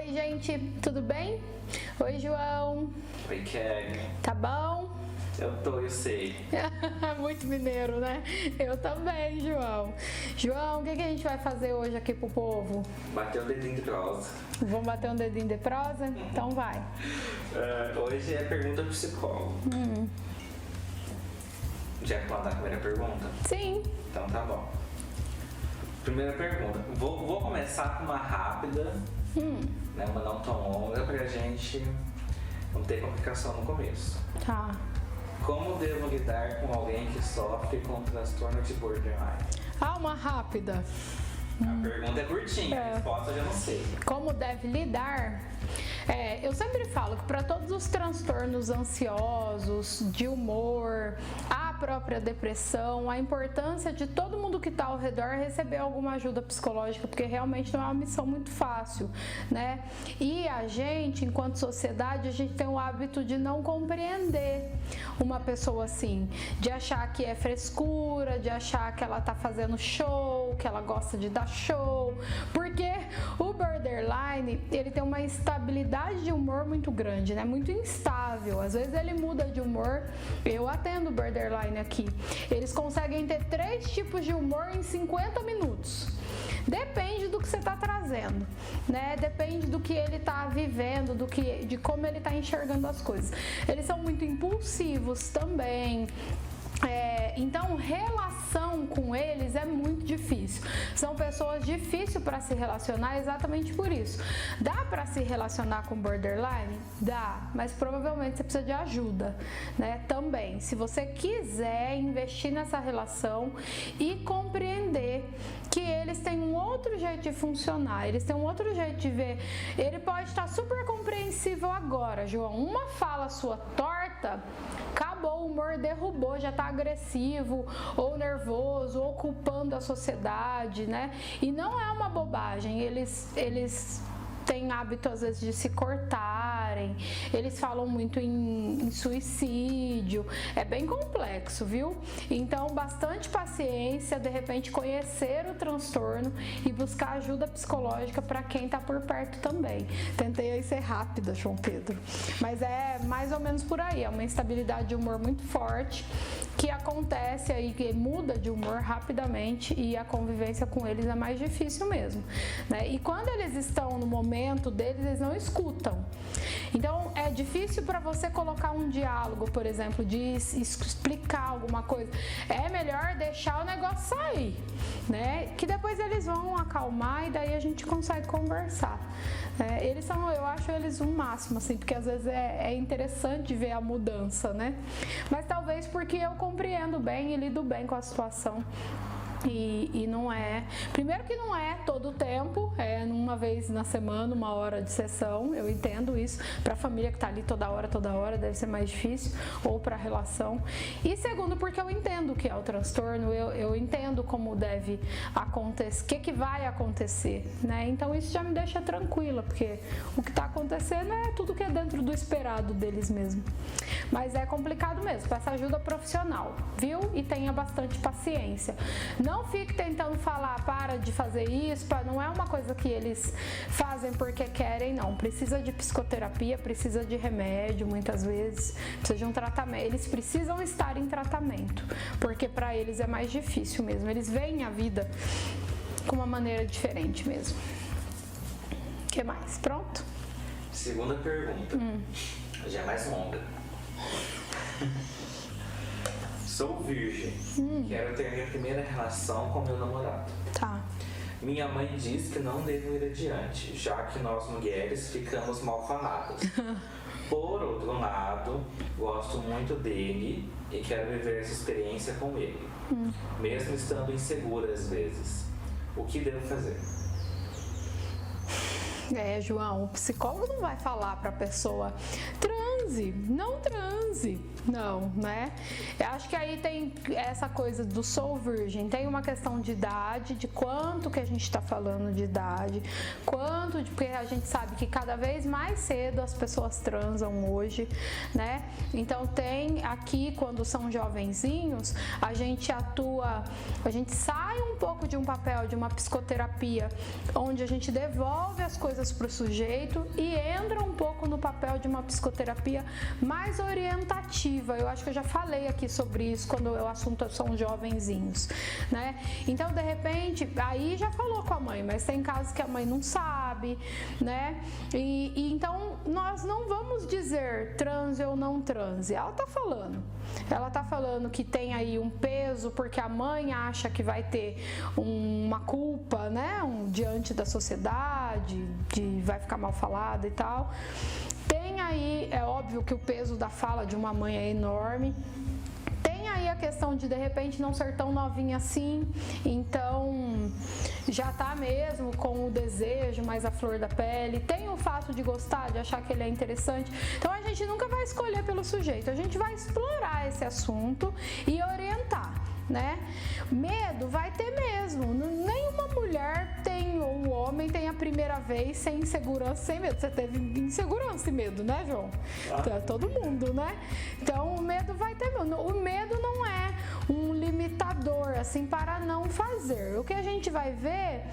Oi, gente, tudo bem? Oi, João. Oi, Kelly. Tá bom? Eu sei. Muito mineiro, né? Eu também, João. João, o que a gente vai fazer hoje aqui pro povo? Bater o dedinho de prosa. Vamos bater um dedinho de prosa? Então vai. Hoje é pergunta do psicólogo. Já que mandar a primeira pergunta? Sim. Então tá bom. Primeira pergunta. Vou começar com uma rápida, né, uma não tão longa, pra gente não ter complicação no começo. Tá. Como devo lidar com alguém que sofre com transtorno de borderline? Uma rápida. A pergunta é curtinha, a resposta eu já não sei. Como deve lidar? Eu sempre falo que para todos os transtornos ansiosos, de humor, a própria depressão, a importância de todo mundo que está ao redor receber alguma ajuda psicológica, porque realmente não é uma missão muito fácil, né? E a gente, enquanto sociedade, a gente tem o hábito de não compreender uma pessoa assim, de achar que é frescura, de achar que ela tá fazendo show, que ela gosta de dar show, porque o borderline, ele tem uma instabilidade de humor muito grande, né? Muito instável. Às vezes ele muda de humor. Eu atendo borderline aqui. Eles conseguem ter 3 tipos de humor em 50 minutos. Depende do que você está trazendo, né? Depende do que ele está vivendo, de como ele está enxergando as coisas. Eles são muito impulsivos também. Então, relação com eles é muito difícil. São pessoas difíceis para se relacionar exatamente por isso. Dá para se relacionar com borderline? Dá, mas provavelmente você precisa de ajuda, né? Também, se você quiser investir nessa relação e compreender que eles têm um outro jeito de funcionar, eles têm um outro jeito de ver. Ele pode estar super compreensível agora, João. Uma fala sua torta, acabou, o humor derrubou, já tá agressivo ou nervoso ou culpando a sociedade, né? E não é uma bobagem, eles têm hábito às vezes de se cortarem, eles falam muito em suicídio, é bem complexo, viu? Então, bastante paciência, de repente conhecer o transtorno e buscar ajuda psicológica para quem tá por perto também. Tentei aí ser rápida, João Pedro, mas é mais ou menos por aí, é uma instabilidade de humor muito forte que acontece aí, que muda de humor rapidamente e a convivência com eles é mais difícil mesmo, né? E quando eles estão no momento deles, eles não escutam. Então é difícil para você colocar um diálogo, por exemplo, de explicar alguma coisa. É melhor deixar o negócio sair, né? Que depois eles vão acalmar e daí a gente consegue conversar. Eles são, eu acho eles um máximo, assim, porque às vezes é interessante ver a mudança, né? Mas talvez porque eu compreendo bem e lido bem com a situação. E não é, primeiro que não é todo o tempo, é uma vez na semana, 1 hora de sessão, eu entendo isso, para a família que tá ali toda hora deve ser mais difícil, ou para a relação. E segundo, porque eu entendo o que é o transtorno, eu entendo como deve acontecer, o que vai acontecer, né? Então isso já me deixa tranquila, porque o que tá acontecendo é tudo que é dentro do esperado deles mesmo. Mas é complicado mesmo, peça ajuda profissional, viu? E tenha bastante paciência. Não fique tentando falar, para de fazer isso, não é uma coisa que eles fazem porque querem, não. Precisa de psicoterapia, precisa de remédio, muitas vezes, precisa de um tratamento. Eles precisam estar em tratamento, porque para eles é mais difícil mesmo. Eles veem a vida com uma maneira diferente mesmo. O que mais? Pronto? Segunda pergunta, já é mais longa. Sou virgem, quero ter minha primeira relação com meu namorado. Tá. Minha mãe diz que não devo ir adiante, já que nós mulheres ficamos mal faladas. Por outro lado, gosto muito dele e quero viver essa experiência com ele, mesmo estando insegura às vezes. O que devo fazer? João, o psicólogo não vai falar pra pessoa transe não transe. Não, né? Eu acho que aí tem essa coisa do sou virgem, tem uma questão de idade, de quanto que a gente está falando de idade, porque a gente sabe que cada vez mais cedo as pessoas transam hoje, né? Então tem aqui, quando são jovenzinhos, a gente sai um pouco de um papel de uma psicoterapia, onde a gente devolve as coisas para o sujeito e entra um pouco no papel de uma psicoterapia mais orientativa. Eu acho que eu já falei aqui sobre isso quando o assunto são jovenzinhos, né? Então, de repente, aí já falou com a mãe, mas tem casos que a mãe não sabe, né? E então, nós não vamos dizer transe ou não transe. Ela tá falando que tem aí um peso porque a mãe acha que vai ter uma culpa, né? Diante da sociedade, vai ficar mal falada e tal. Tem aí, é óbvio que o peso da fala de uma mãe é enorme. Tem aí a questão de repente não ser tão novinha assim, então já tá mesmo com o desejo mais à flor da pele. Tem o fato de gostar, de achar que ele é interessante. Então a gente nunca vai escolher pelo sujeito, a gente vai explorar esse assunto e orientar, né? Medo vai ter mesmo. Nenhuma mulher ou um homem tem a primeira vez sem insegurança, sem medo. Você teve insegurança e medo, né, João? Todo mundo, né? Então o medo vai ter medo. O medo não é um limitador assim para não fazer. O que a gente vai ver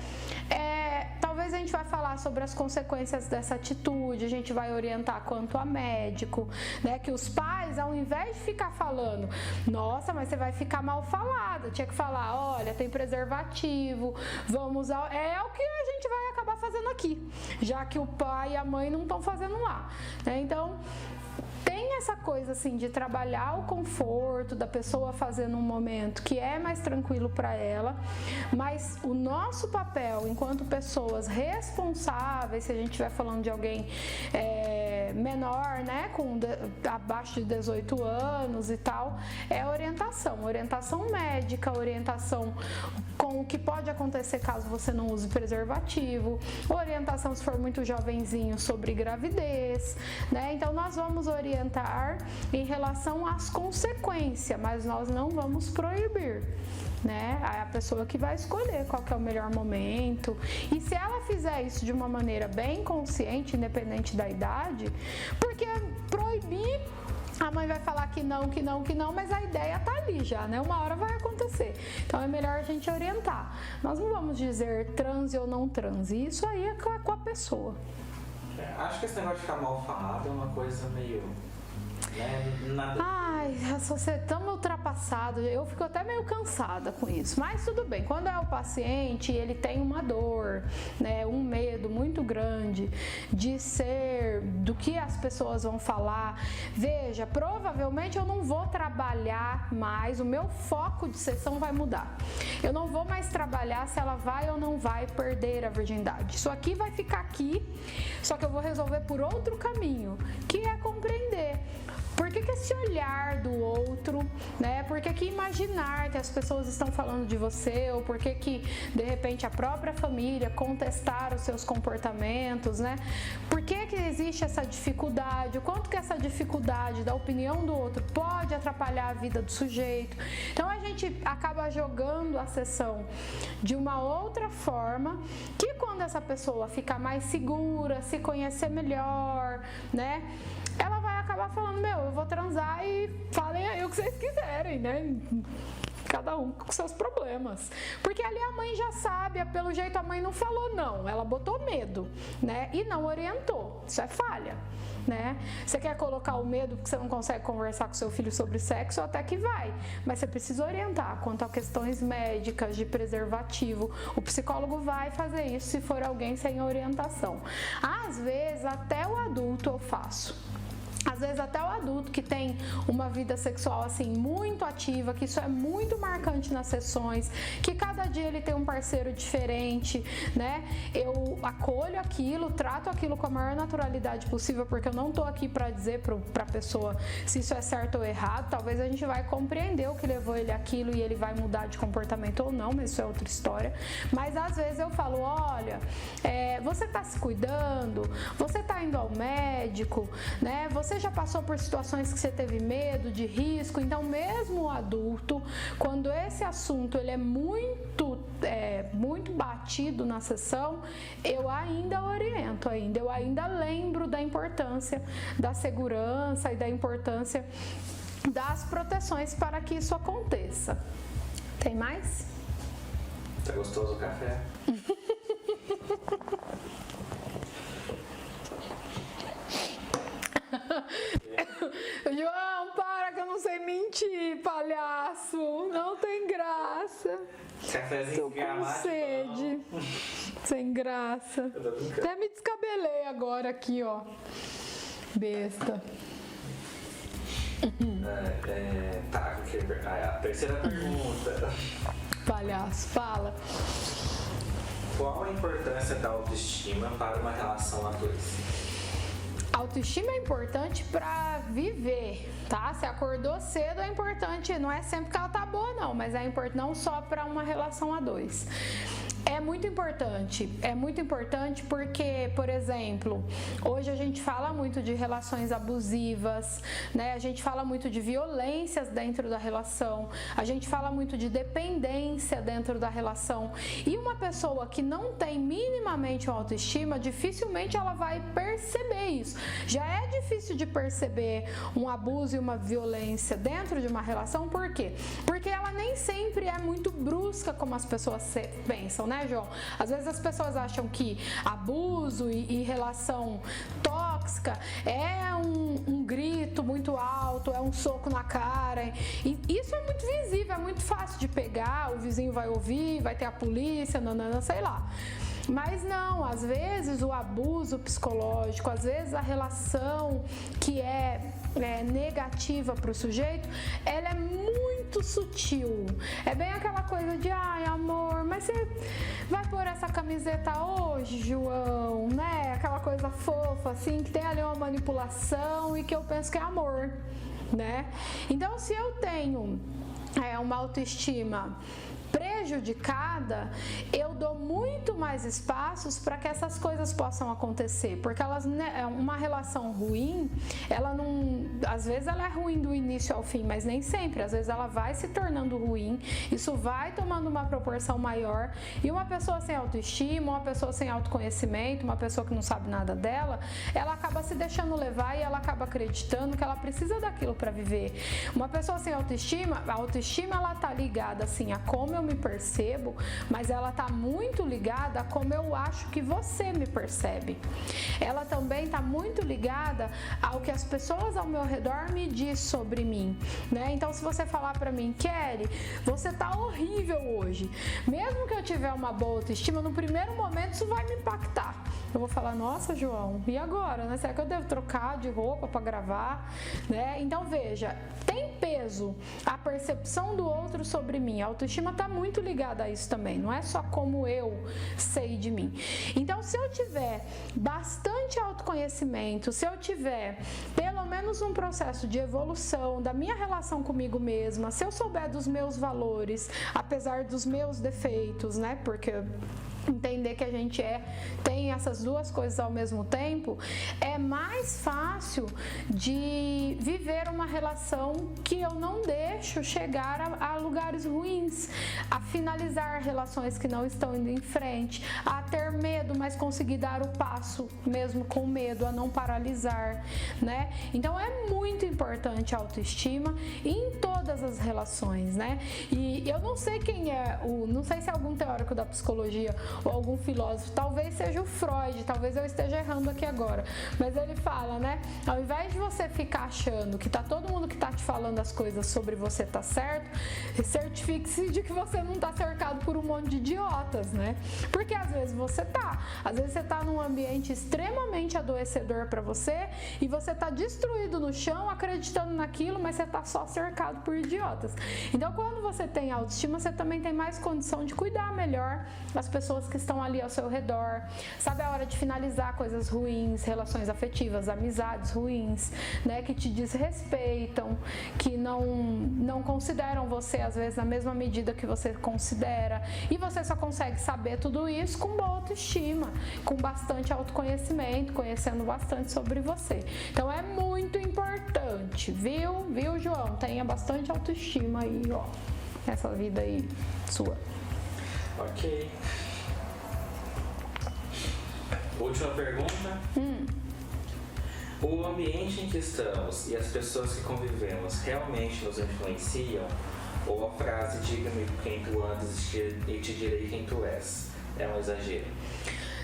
talvez a gente vai falar sobre as consequências dessa atitude, a gente vai orientar quanto a médico, né? Que os pais, ao invés de ficar falando, nossa, mas você vai ficar mal falada, tinha que falar, olha, tem preservativo, vamos usar. É o que a gente vai acabar fazendo aqui, já que o pai e a mãe não estão fazendo lá, né? Então, tem essa coisa assim de trabalhar o conforto da pessoa fazer num momento que é mais tranquilo para ela, mas o nosso papel enquanto pessoas responsáveis, se a gente estiver falando de alguém menor, né, abaixo de 18 anos e tal, é orientação médica, orientação com o que pode acontecer caso você não use preservativo, orientação se for muito jovenzinho sobre gravidez, né? Então nós vamos orientar em relação às consequências, mas nós não vamos proibir, né? É a pessoa que vai escolher qual que é o melhor momento. E se ela fizer isso de uma maneira bem consciente, independente da idade, porque proibir, a mãe vai falar que não, mas a ideia tá ali já, né? Uma hora vai acontecer. Então é melhor a gente orientar. Nós não vamos dizer transe ou não transe. Isso aí é com a pessoa. Acho que esse negócio de ficar mal falado é uma coisa meio... Ai, estamos ultrapassados. Eu fico até meio cansada com isso. Mas tudo bem, quando é o paciente, ele tem uma dor, né, um medo muito grande de ser, do que as pessoas vão falar. Veja, provavelmente eu não vou trabalhar mais, o meu foco de sessão vai mudar. Eu não vou mais trabalhar se ela vai ou não vai perder a virgindade. Isso aqui vai ficar aqui, só que eu vou resolver por outro caminho, que é compreender. Por que esse olhar do outro, né? Por que imaginar que as pessoas estão falando de você, ou por que de repente a própria família contestar os seus comportamentos, né? Por que existe essa dificuldade? O quanto que essa dificuldade da opinião do outro pode atrapalhar a vida do sujeito? Então a gente acaba jogando a sessão de uma outra forma, que quando essa pessoa ficar mais segura, se conhecer melhor, né? Ela vai acabar falando, eu vou transar e falem aí o que vocês quiserem, né? Cada um com seus problemas. Porque ali a mãe já sabe, pelo jeito a mãe não falou não, ela botou medo, né? E não orientou. Isso é falha, né? Você quer colocar o medo porque você não consegue conversar com seu filho sobre sexo, até que vai. Mas você precisa orientar quanto a questões médicas, de preservativo. O psicólogo vai fazer isso se for alguém sem orientação. Às vezes, até o adulto eu faço. Às vezes até o adulto que tem uma vida sexual assim muito ativa, que isso é muito marcante nas sessões, que cada dia ele tem um parceiro diferente, né? Eu acolho aquilo, trato aquilo com a maior naturalidade possível, porque eu não tô aqui para dizer pra pessoa se isso é certo ou errado. Talvez a gente vai compreender o que levou ele àquilo e ele vai mudar de comportamento ou não, mas isso é outra história. Mas às vezes eu falo, olha, você tá se cuidando, você tá indo ao médico, né? Você você já passou por situações que você teve medo, de risco, então mesmo o adulto, quando esse assunto ele é muito batido na sessão, eu ainda oriento, eu ainda lembro da importância da segurança e da importância das proteções para que isso aconteça. Tem mais? Tá gostoso o café? João, para que eu não sei mentir, palhaço. Não tem graça. Cafézinho Tô com sede. Sem graça. Até me descabelei agora aqui, ó. Besta. Tá, a terceira pergunta. Palhaço, fala. Qual a importância da autoestima para uma relação a dois? Autoestima é importante para viver, tá? Se acordou cedo é importante, não é sempre que ela tá boa não, mas é importante não só para uma relação a dois. É muito importante porque, por exemplo, hoje a gente fala muito de relações abusivas, né? A gente fala muito de violências dentro da relação, a gente fala muito de dependência dentro da relação. E uma pessoa que não tem minimamente uma autoestima, dificilmente ela vai perceber isso. Já é difícil de perceber um abuso e uma violência dentro de uma relação, por quê? Porque ela nem sempre é muito brusca como as pessoas pensam, né, João? Às vezes as pessoas acham que abuso e relação tóxica é um grito muito alto, é um soco na cara. E isso é muito visível, é muito fácil de pegar, o vizinho vai ouvir, vai ter a polícia, nanana, sei lá. Mas não, às vezes o abuso psicológico, às vezes a relação que é negativa para o sujeito, ela é muito sutil. É bem aquela coisa de, ai amor, mas você vai pôr essa camiseta hoje, João, né? Aquela coisa fofa assim, que tem ali uma manipulação e que eu penso que é amor, né? Então se eu tenho uma autoestima prejudicada, eu dou muito mais espaços para que essas coisas possam acontecer, porque uma relação ruim, ela não, às vezes ela é ruim do início ao fim, mas nem sempre, às vezes ela vai se tornando ruim, isso vai tomando uma proporção maior, e uma pessoa sem autoestima, uma pessoa sem autoconhecimento, uma pessoa que não sabe nada dela, ela acaba se deixando levar e ela acaba acreditando que ela precisa daquilo para viver. Uma pessoa sem autoestima, a autoestima ela tá ligada assim a como eu me percebo, mas ela tá muito ligada a como eu acho que você me percebe. Ela também tá muito ligada ao que as pessoas ao meu redor me diz sobre mim, né? Então se você falar pra mim, Kelly, você tá horrível hoje, mesmo que eu tiver uma boa autoestima, no primeiro momento isso vai me impactar. Eu vou falar, nossa, João, e agora, né? Será que eu devo trocar de roupa para gravar, né? Então veja, tem peso a percepção do outro sobre mim. A autoestima tá muito ligada a isso também, não é só como eu sei de mim. Então se eu tiver bastante autoconhecimento, se eu tiver pelo menos um processo de evolução da minha relação comigo mesma, se eu souber dos meus valores, apesar dos meus defeitos, né? Porque entender que a gente tem essas duas coisas ao mesmo tempo, é mais fácil de viver uma relação que eu não deixo chegar a lugares ruins, a finalizar relações que não estão indo em frente, a ter medo, mas conseguir dar o passo mesmo com medo, a não paralisar, né? Então é muito importante a autoestima em todas as relações, né? E eu não sei quem não sei se é algum teórico da psicologia ou algum filósofo, talvez seja o Freud, talvez eu esteja errando aqui agora, mas ele fala, né, ao invés de você ficar achando que tá todo mundo que tá te falando as coisas sobre você tá certo, certifique-se de que você não tá cercado por um monte de idiotas, né, porque às vezes você tá num ambiente extremamente adoecedor para você e você tá destruído no chão acreditando naquilo, mas você tá só cercado por idiotas. Então quando você tem autoestima, você também tem mais condição de cuidar melhor das pessoas pessoas que estão ali ao seu redor, sabe a hora de finalizar coisas ruins, relações afetivas, amizades ruins, né, que te desrespeitam, que não consideram você às vezes na mesma medida que você considera, e você só consegue saber tudo isso com boa autoestima, com bastante autoconhecimento, conhecendo bastante sobre você. Então é muito importante, viu, João? Tenha bastante autoestima aí, ó, nessa vida aí sua. Ok. Última pergunta. O ambiente em que estamos e as pessoas que convivemos realmente nos influenciam? Ou a frase "diga-me quem tu andas e te direi quem tu és" é um exagero?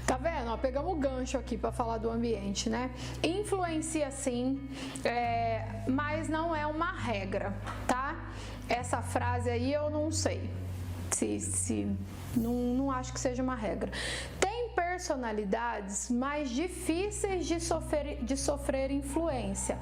Tá vendo? Ó, pegamos o gancho aqui para falar do ambiente, né? Influencia sim, mas não é uma regra, tá? Essa frase aí eu não sei. Não acho que seja uma regra. Tem personalidades mais difíceis de sofrer influência,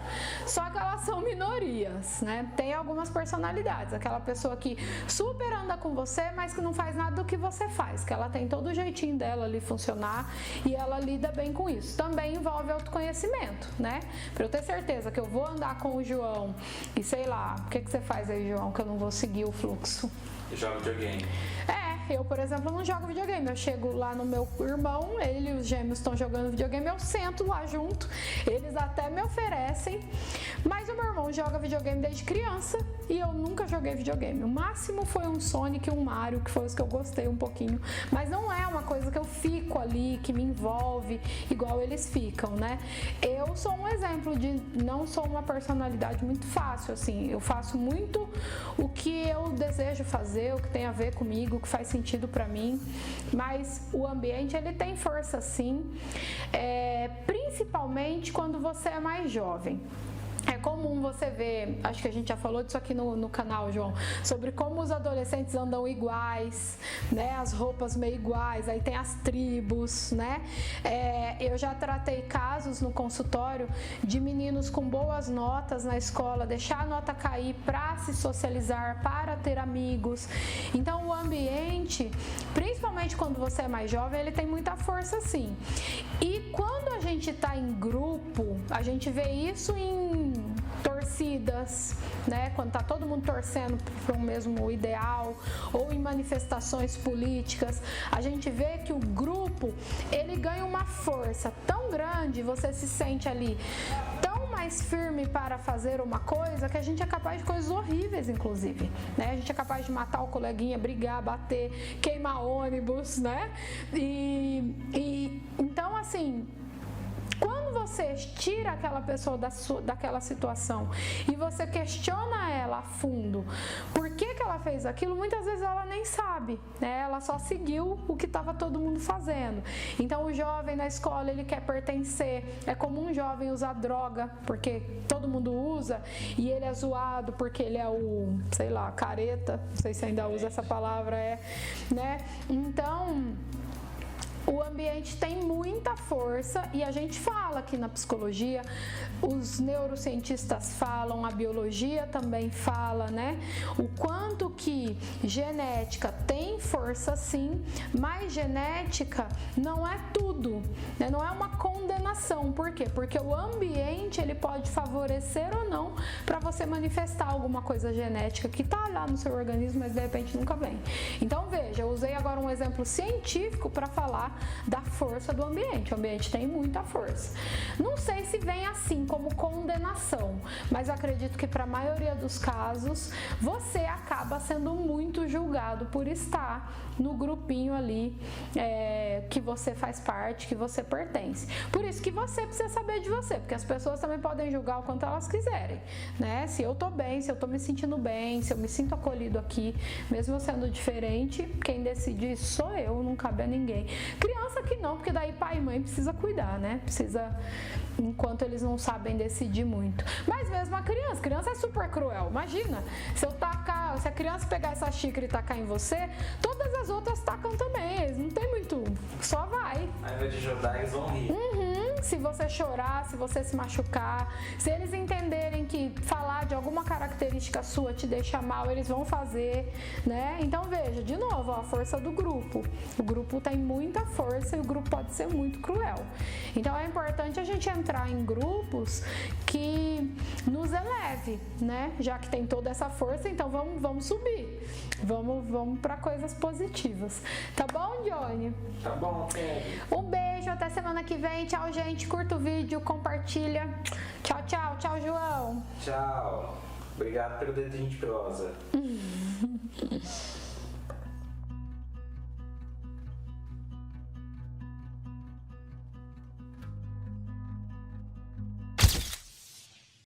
só que elas são minorias, né? Tem algumas personalidades, aquela pessoa que super anda com você, mas que não faz nada do que você faz, que ela tem todo o jeitinho dela ali funcionar e ela lida bem com isso. Também envolve autoconhecimento, né? Pra eu ter certeza que eu vou andar com o João e sei lá, o que você faz aí, João, que eu não vou seguir o fluxo? Joga videogame. Eu, por exemplo, não jogo videogame. Eu chego lá no meu irmão, ele e os gêmeos estão jogando videogame, eu sento lá junto, eles até me oferecem, mas o meu irmão joga videogame desde criança e eu nunca joguei videogame. O máximo foi um Sonic e um Mario, que foi os que eu gostei um pouquinho, mas não é uma coisa que eu fico ali, que me envolve igual eles ficam, né? Eu sou um exemplo de não sou uma personalidade muito fácil, assim, eu faço muito o que eu desejo fazer, o que tem a ver comigo, o que faz sentido pra mim, mas o ambiente ele tem força sim, principalmente quando você é mais jovem. É comum você ver, acho que a gente já falou disso aqui no canal, João, sobre como os adolescentes andam iguais, né? As roupas meio iguais, aí tem as tribos, né? Eu já tratei casos no consultório de meninos com boas notas na escola, deixar a nota cair para se socializar, para ter amigos. Então o ambiente, principalmente quando você é mais jovem, ele tem muita força sim. E quando a gente está em grupo, a gente vê isso em torcidas, né? Quando tá todo mundo torcendo para o mesmo ideal, ou em manifestações políticas, a gente vê que o grupo ele ganha uma força tão grande, você se sente ali tão mais firme para fazer uma coisa que a gente é capaz de coisas horríveis, inclusive, né? A gente é capaz de matar o coleguinha, brigar, bater, queimar ônibus, né? E então assim, quando você tira aquela pessoa daquela situação e você questiona ela a fundo, por que ela fez aquilo, muitas vezes ela nem sabe, né? Ela só seguiu o que estava todo mundo fazendo. Então o jovem na escola, ele quer pertencer, é comum um jovem usar droga, porque todo mundo usa, e ele é zoado porque ele é o, sei lá, careta, não sei se ainda usa essa palavra, né? Então o ambiente tem muita força e a gente fala aqui na psicologia, os neurocientistas falam, a biologia também fala, né? O quanto que genética tem força sim, mas genética não é tudo, né? Não é uma condenação. Por quê? Porque o ambiente ele pode favorecer ou não para você manifestar alguma coisa genética que tá lá no seu organismo, mas de repente nunca vem. Então veja, eu usei agora um exemplo científico para falar da força do ambiente. O ambiente tem muita força. Não sei se vem assim como condenação, mas acredito que para a maioria dos casos você acaba sendo muito julgado por estar no grupinho ali que você faz parte, que você pertence. Por isso que você precisa saber de você, porque as pessoas também podem julgar o quanto elas quiserem, né? Se eu tô bem, se eu tô me sentindo bem, se eu me sinto acolhido aqui, mesmo eu sendo diferente, quem decide sou eu, não cabe a ninguém. Criança que não, porque daí pai e mãe precisa cuidar, né? Precisa, enquanto eles não sabem decidir muito. Mas mesmo a criança é super cruel. Imagina, se eu tacar legal. Se a criança pegar essa xícara e tacar em você, todas as outras tacam também. Eles não tem muito, só vai. Ao invés de jogar, eles vão rir. Se você chorar, se você se machucar, se eles entenderem que falar de alguma característica sua te deixa mal, eles vão fazer, né? Então veja, de novo, ó, a força do grupo. O grupo tem muita força e o grupo pode ser muito cruel. Então é importante a gente entrar em grupos que nos eleve, né? Já que tem toda essa força, então vamos subir. Vamos para coisas positivas. Tá bom, Johnny? Tá bom, Kelly. Um beijo, até semana que vem. Tchau, gente. Curta o vídeo, compartilha. Tchau, tchau. Tchau, João. Tchau. Obrigado pelo dedinho de prosa.